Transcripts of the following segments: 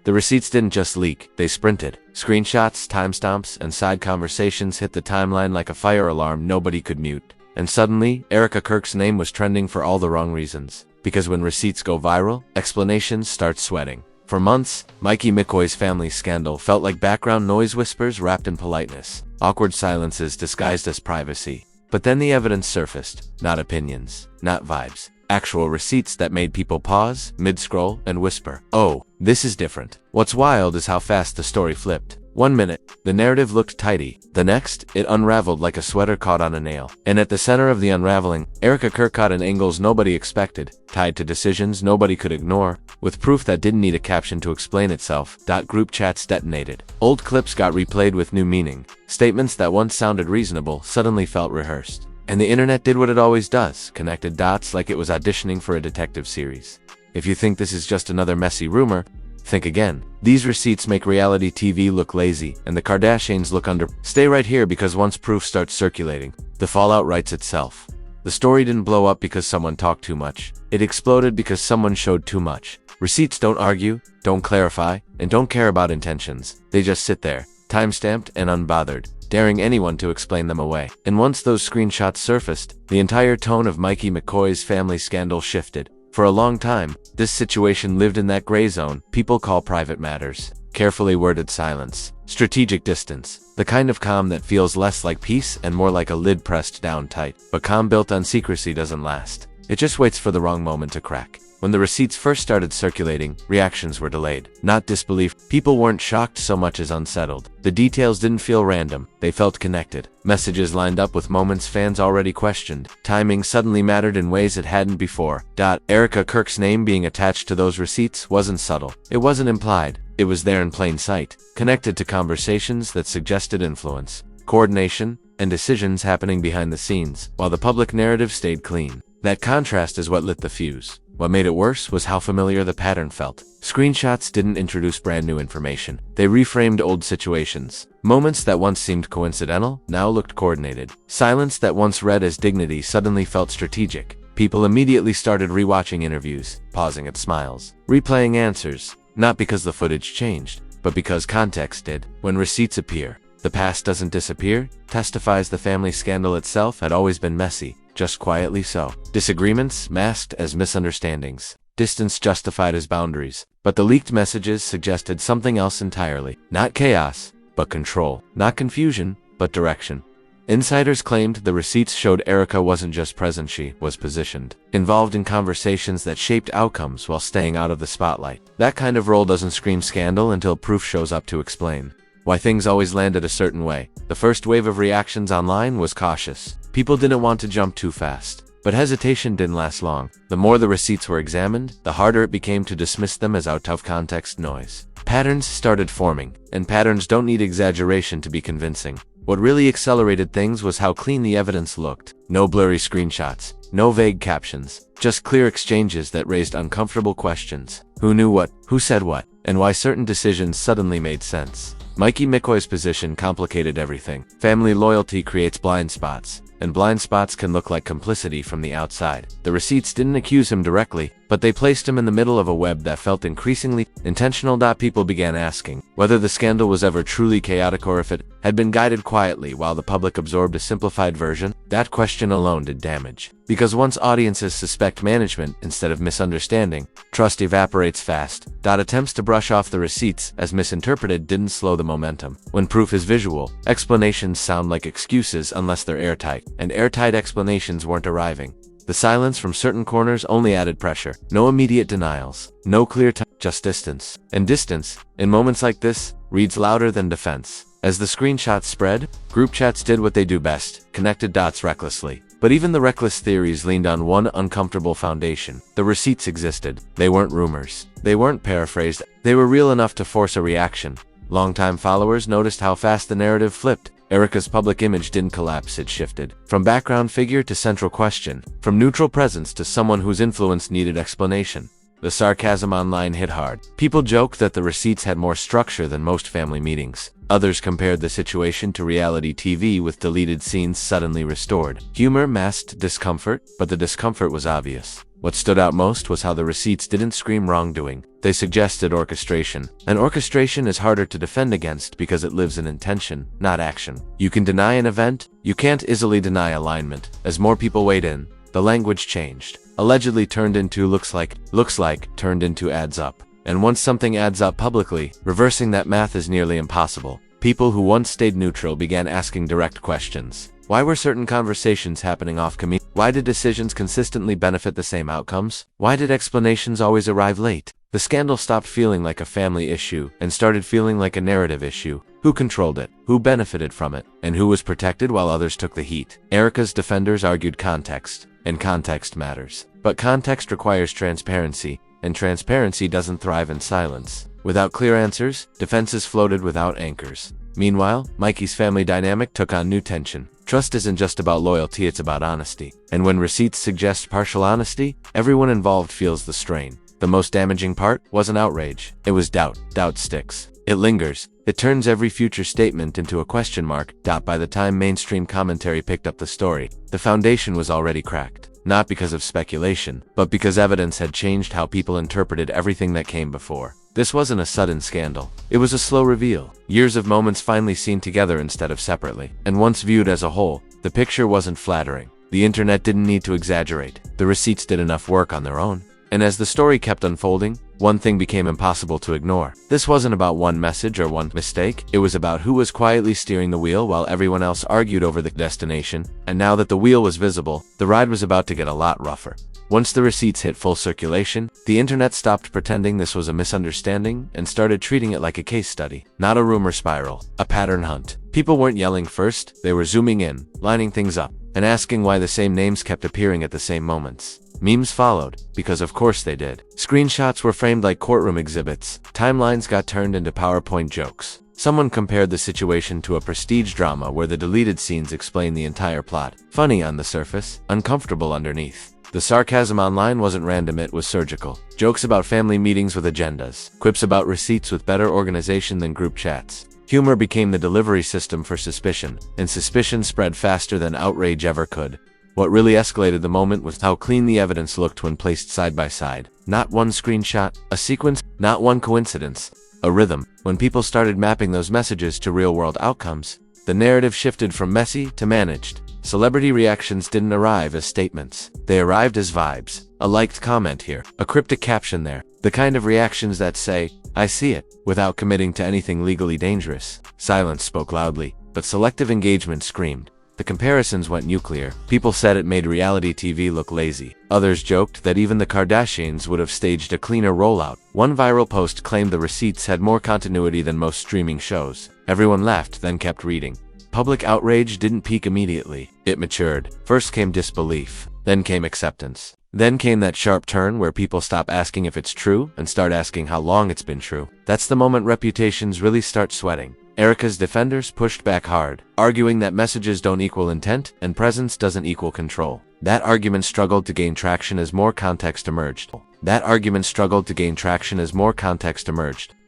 The receipts didn't just leak, they sprinted. Screenshots, timestamps, and side conversations hit the timeline like a fire alarm nobody could mute. And suddenly, Erika Kirk's name was trending for all the wrong reasons. Because when receipts go viral, explanations start sweating. For months, Mikey McCoy's family scandal felt like background noise whispers wrapped in politeness. Awkward silences disguised as privacy. But then the evidence surfaced. Not opinions, not vibes. Actual receipts that made people pause, mid-scroll, and whisper, "Oh, this is different." What's wild is how fast the story flipped. 1 minute, the narrative looked tidy. The next, it unraveled like a sweater caught on a nail. And at the center of the unraveling, Erika Kirk caught in angles nobody expected, tied to decisions nobody could ignore, with proof that didn't need a caption to explain itself. Group chats detonated. Old clips got replayed with new meaning. Statements that once sounded reasonable suddenly felt rehearsed. And the internet did what it always does, connected dots like it was auditioning for a detective series. If you think this is just another messy rumor, think again. These receipts make reality TV look lazy, and the Kardashians look under. Stay right here because once proof starts circulating, the fallout writes itself. The story didn't blow up because someone talked too much. It exploded because someone showed too much. Receipts don't argue, don't clarify, and don't care about intentions. They just sit there, time-stamped and unbothered, daring anyone to explain them away. And once those screenshots surfaced, the entire tone of Mikey McCoy's family scandal shifted. For a long time, this situation lived in that gray zone people call private matters. Carefully worded silence. Strategic distance. The kind of calm that feels less like peace and more like a lid pressed down tight. But calm built on secrecy doesn't last. It just waits for the wrong moment to crack. When the receipts first started circulating, reactions were delayed. Not disbelief. People weren't shocked so much as unsettled. The details didn't feel random. They felt connected. Messages lined up with moments fans already questioned. Timing suddenly mattered in ways it hadn't before. Erika Kirk's name being attached to those receipts wasn't subtle. It wasn't implied. It was there in plain sight, connected to conversations that suggested influence, coordination, and decisions happening behind the scenes, while the public narrative stayed clean. That contrast is what lit the fuse. What made it worse was how familiar the pattern felt. Screenshots didn't introduce brand new information. They reframed old situations. Moments that once seemed coincidental now looked coordinated. Silence that once read as dignity suddenly felt strategic. People immediately started rewatching interviews, pausing at smiles, replaying answers, not because the footage changed, but because context did. When receipts appear, the past doesn't disappear, testifies the family scandal itself had always been messy. Just quietly so. Disagreements masked as misunderstandings. Distance justified as boundaries. But the leaked messages suggested something else entirely. Not chaos, but control. Not confusion, but direction. Insiders claimed the receipts showed Erika wasn't just present, she was positioned. Involved in conversations that shaped outcomes while staying out of the spotlight. That kind of role doesn't scream scandal until proof shows up to explain why things always landed a certain way. The first wave of reactions online was cautious. People didn't want to jump too fast. But hesitation didn't last long. The more the receipts were examined, the harder it became to dismiss them as out-of-context noise. Patterns started forming, and patterns don't need exaggeration to be convincing. What really accelerated things was how clean the evidence looked. No blurry screenshots, no vague captions, just clear exchanges that raised uncomfortable questions. Who knew what, who said what, and why certain decisions suddenly made sense. Mikey McCoy's position complicated everything. Family loyalty creates blind spots, and blind spots can look like complicity from the outside. The receipts didn't accuse him directly, but they placed him in the middle of a web that felt increasingly intentional. People began asking whether the scandal was ever truly chaotic or if it had been guided quietly while the public absorbed a simplified version. That question alone did damage. Because once audiences suspect management instead of misunderstanding, trust evaporates fast. Attempts to brush off the receipts as misinterpreted didn't slow the momentum. When proof is visual, explanations sound like excuses unless they're airtight, and airtight explanations weren't arriving. The silence from certain corners only added pressure. No immediate denials, no clear time, just distance. And distance, in moments like this, reads louder than defense. As the screenshots spread, group chats did what they do best, connected dots recklessly. But even the reckless theories leaned on one uncomfortable foundation. The receipts existed. They weren't rumors. They weren't paraphrased. They were real enough to force a reaction. Longtime followers noticed how fast the narrative flipped. Erika's public image didn't collapse, it shifted. From background figure to central question. From neutral presence to someone whose influence needed explanation. The sarcasm online hit hard. People joked that the receipts had more structure than most family meetings. Others compared the situation to reality TV with deleted scenes suddenly restored. Humor masked discomfort, but the discomfort was obvious. What stood out most was how the receipts didn't scream wrongdoing. They suggested orchestration. And orchestration is harder to defend against because it lives in intention, not action. You can deny an event, you can't easily deny alignment. As more people weighed in, the language changed. Allegedly turned into looks like, turned into adds up. And once something adds up publicly, reversing that math is nearly impossible. People who once stayed neutral began asking direct questions. Why were certain conversations happening off camera? Why did decisions consistently benefit the same outcomes? Why did explanations always arrive late? The scandal stopped feeling like a family issue and started feeling like a narrative issue. Who controlled it? Who benefited from it? And who was protected while others took the heat? Erika's defenders argued context, and context matters. But context requires transparency, and transparency doesn't thrive in silence. Without clear answers, defenses floated without anchors. Meanwhile, Mikey's family dynamic took on new tension. Trust isn't just about loyalty, it's about honesty. And when receipts suggest partial honesty, everyone involved feels the strain. The most damaging part wasn't outrage. It was doubt. Doubt sticks. It lingers. It turns every future statement into a question mark. By the time mainstream commentary picked up the story, the foundation was already cracked. Not because of speculation, but because evidence had changed how people interpreted everything that came before. This wasn't a sudden scandal. It was a slow reveal. Years of moments finally seen together instead of separately. And once viewed as a whole, the picture wasn't flattering. The internet didn't need to exaggerate. The receipts did enough work on their own. And as the story kept unfolding, one thing became impossible to ignore. This wasn't about one message or one mistake. It was about who was quietly steering the wheel while everyone else argued over the destination. And now that the wheel was visible, the ride was about to get a lot rougher. Once the receipts hit full circulation, the internet stopped pretending this was a misunderstanding and started treating it like a case study. Not a rumor spiral, a pattern hunt. People weren't yelling first, they were zooming in, lining things up, and asking why the same names kept appearing at the same moments. Memes followed, because of course they did. Screenshots were framed like courtroom exhibits. Timelines got turned into PowerPoint jokes. Someone compared the situation to a prestige drama where the deleted scenes explain the entire plot. Funny on the surface, uncomfortable underneath. The sarcasm online wasn't random, it was surgical. Jokes about family meetings with agendas. Quips about receipts with better organization than group chats. Humor became the delivery system for suspicion, and suspicion spread faster than outrage ever could. What really escalated the moment was how clean the evidence looked when placed side by side. Not one screenshot, a sequence, not one coincidence, a rhythm. When people started mapping those messages to real-world outcomes, the narrative shifted from messy to managed. Celebrity reactions didn't arrive as statements. They arrived as vibes. A liked comment here, a cryptic caption there. The kind of reactions that say, "I see it," without committing to anything legally dangerous. Silence spoke loudly, but selective engagement screamed. The comparisons went nuclear. People said it made reality TV look lazy. Others joked that even the Kardashians would have staged a cleaner rollout. One viral post claimed the receipts had more continuity than most streaming shows. Everyone laughed, then kept reading. Public outrage didn't peak immediately. It matured. First came disbelief. Then came acceptance. Then came that sharp turn where people stop asking if it's true and start asking how long it's been true. That's the moment reputations really start sweating. Erika's defenders pushed back hard, arguing that messages don't equal intent and presence doesn't equal control. That argument struggled to gain traction as more context emerged.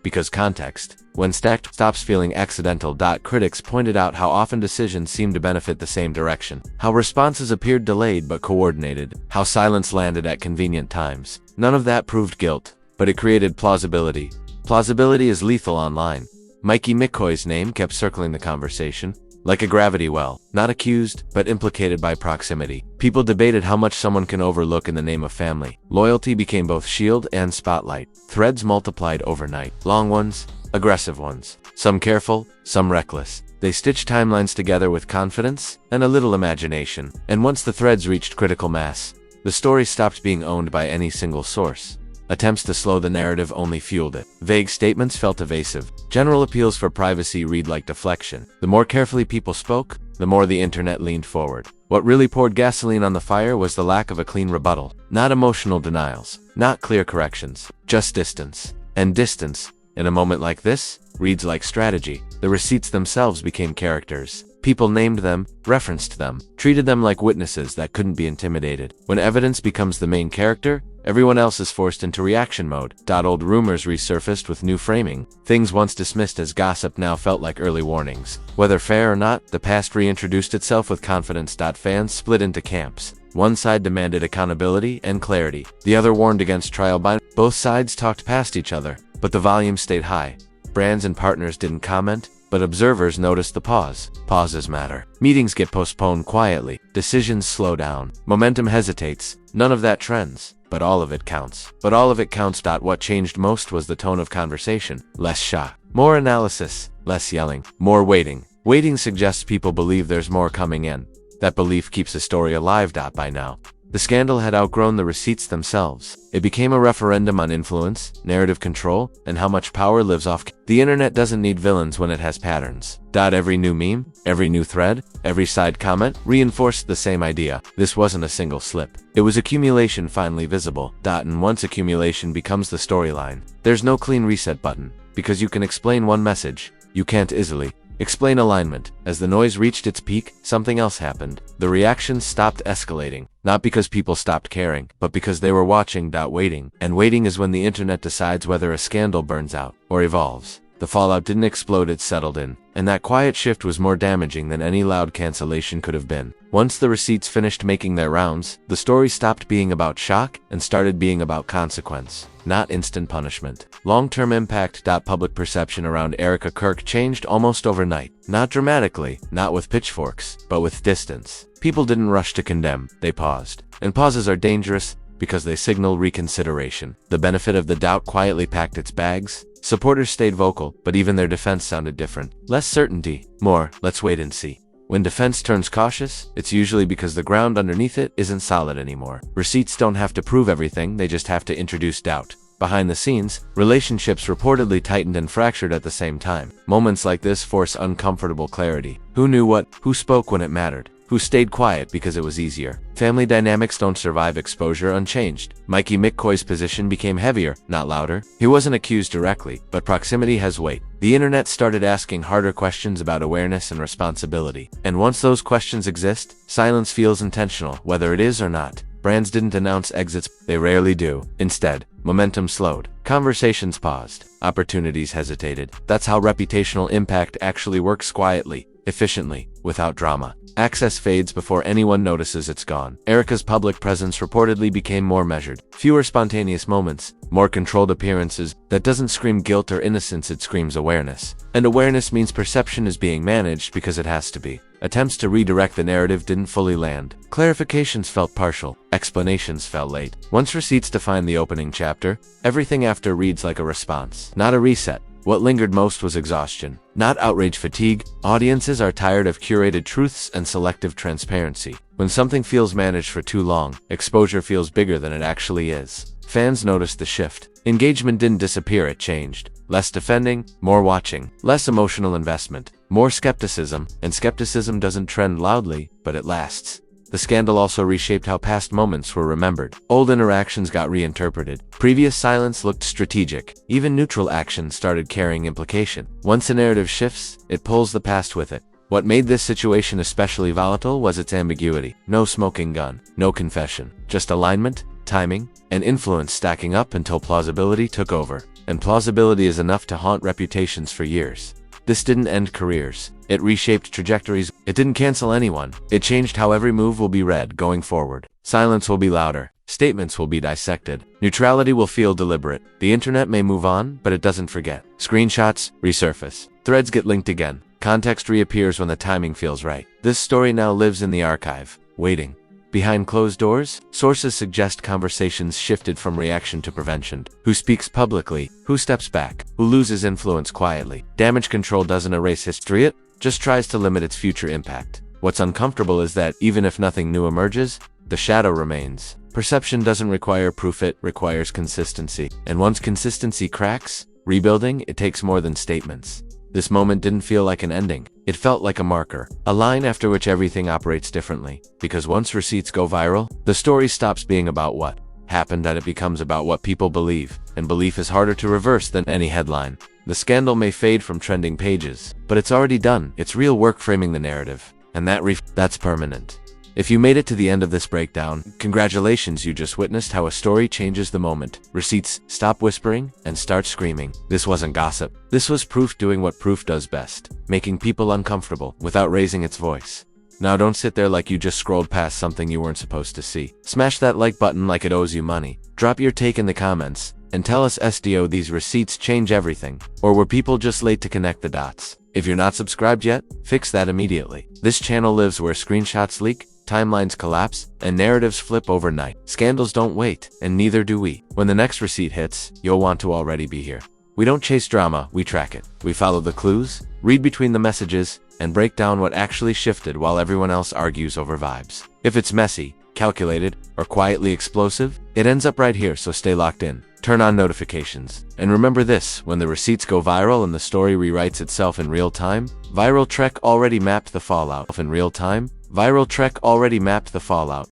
Because context, when stacked, stops feeling accidental. Critics pointed out how often decisions seemed to benefit the same direction, how responses appeared delayed but coordinated, how silence landed at convenient times. None of that proved guilt, but it created plausibility. Plausibility is lethal online. Mikey McCoy's name kept circling the conversation, like a gravity well, not accused, but implicated by proximity. People debated how much someone can overlook in the name of family. Loyalty became both shield and spotlight. Threads multiplied overnight. Long ones, aggressive ones. Some careful, some reckless. They stitched timelines together with confidence and a little imagination. And once the threads reached critical mass, the story stopped being owned by any single source. Attempts to slow the narrative only fueled it. Vague statements felt evasive. General appeals for privacy read like deflection. The more carefully people spoke, the more the internet leaned forward. What really poured gasoline on the fire was the lack of a clean rebuttal. Not emotional denials, not clear corrections, just distance. And distance, in a moment like this, reads like strategy. The receipts themselves became characters. People named them, referenced them, treated them like witnesses that couldn't be intimidated. When evidence becomes the main character, everyone else is forced into reaction mode. Old rumors resurfaced with new framing. Things once dismissed as gossip now felt like early warnings. Whether fair or not, the past reintroduced itself with confidence. Fans split into camps. One side demanded accountability and clarity. The other warned against trial by. Both sides talked past each other, but the volume stayed high. Brands and partners didn't comment, but observers noticed the pause. Pauses matter. Meetings get postponed quietly. Decisions slow down. Momentum hesitates. None of that trends, but all of it counts. What changed most was the tone of conversation. Less shock. More analysis. Less yelling. More waiting. Waiting suggests people believe there's more coming in. That belief keeps a story alive. By now, the scandal had outgrown the receipts themselves. It became a referendum on influence, narrative control, and how much power lives off. The internet doesn't need villains when it has patterns. Every new meme, every new thread, every side comment reinforced the same idea. This wasn't a single slip. It was accumulation finally visible. And once accumulation becomes the storyline, there's no clean reset button. Because you can explain one message, you can't easily explain alignment. As the noise reached its peak, something else happened. The reactions stopped escalating. Not because people stopped caring, but because they were watching. Waiting. And waiting is when the internet decides whether a scandal burns out or evolves. The fallout didn't explode, it settled in. And that quiet shift was more damaging than any loud cancellation could have been. Once the receipts finished making their rounds, the story stopped being about shock and started being about consequence, not instant punishment. Long-term impact. Public perception around Erika Kirk changed almost overnight. Not dramatically, not with pitchforks, but with distance. People didn't rush to condemn, they paused. And pauses are dangerous because they signal reconsideration. The benefit of the doubt quietly packed its bags. Supporters stayed vocal, but even their defense sounded different. Less certainty, more, let's wait and see. When defense turns cautious, it's usually because the ground underneath it isn't solid anymore. Receipts don't have to prove everything, they just have to introduce doubt. Behind the scenes, relationships reportedly tightened and fractured at the same time. Moments like this force uncomfortable clarity. Who knew what? Who spoke when it mattered? Who stayed quiet because it was easier? Family dynamics don't survive exposure unchanged. Mikey McCoy's position became heavier, not louder. He wasn't accused directly, but proximity has weight. The internet started asking harder questions about awareness and responsibility. And once those questions exist, silence feels intentional, whether it is or not. Brands didn't announce exits, they rarely do. Instead, momentum slowed. Conversations paused. Opportunities hesitated. That's how reputational impact actually works: quietly, efficiently, without drama. Access fades before anyone notices it's gone. Erika's public presence reportedly became more measured. Fewer spontaneous moments, more controlled appearances. That doesn't scream guilt or innocence, it screams awareness. And awareness means perception is being managed because it has to be. Attempts to redirect the narrative didn't fully land. Clarifications felt partial. Explanations fell late. Once receipts define the opening chapter, everything after reads like a response, not a reset. What lingered most was exhaustion, not outrage fatigue. Audiences are tired of curated truths and selective transparency. When something feels managed for too long, exposure feels bigger than it actually is. Fans noticed the shift. Engagement didn't disappear, it changed. Less defending, more watching. Less emotional investment, more skepticism. And skepticism doesn't trend loudly, but it lasts. The scandal also reshaped how past moments were remembered. Old interactions got reinterpreted. Previous silence looked strategic. Even neutral action started carrying implication. Once a narrative shifts, it pulls the past with it. What made this situation especially volatile was its ambiguity. No smoking gun, no confession, just alignment, timing, and influence stacking up until plausibility took over. And plausibility is enough to haunt reputations for years. This didn't end careers. It reshaped trajectories. It didn't cancel anyone. It changed how every move will be read going forward. Silence will be louder. Statements will be dissected. Neutrality will feel deliberate. The internet may move on, but it doesn't forget. Screenshots resurface. Threads get linked again. Context reappears when the timing feels right. This story now lives in the archive, waiting. Behind closed doors, sources suggest conversations shifted from reaction to prevention. Who speaks publicly? Who steps back? Who loses influence quietly? Damage control doesn't erase history, it just tries to limit its future impact. What's uncomfortable is that, even if nothing new emerges, the shadow remains. Perception doesn't require proof, it requires consistency. And once consistency cracks, rebuilding, it takes more than statements. This moment didn't feel like an ending. It felt like a marker, a line after which everything operates differently. Because once receipts go viral, the story stops being about what happened and it becomes about what people believe. And belief is harder to reverse than any headline. The scandal may fade from trending pages, but it's already done. It's real work framing the narrative. And that's permanent. If you made it to the end of this breakdown, congratulations, you just witnessed how a story changes the moment. Receipts stop whispering and start screaming. This wasn't gossip. This was proof doing what proof does best, making people uncomfortable without raising its voice. Now don't sit there like you just scrolled past something you weren't supposed to see. Smash that like button like it owes you money. Drop your take in the comments and tell us, SDO, these receipts change everything, or were people just late to connect the dots? If you're not subscribed yet, fix that immediately. This channel lives where screenshots leak, timelines collapse, and narratives flip overnight. Scandals don't wait, and neither do we. When the next receipt hits, you'll want to already be here. We don't chase drama, we track it. We follow the clues, read between the messages, and break down what actually shifted while everyone else argues over vibes. If it's messy, calculated, or quietly explosive, it ends up right here, so stay locked in. Turn on notifications. And remember this, when the receipts go viral and the story rewrites itself in real time, Viral Trek already mapped the fallout.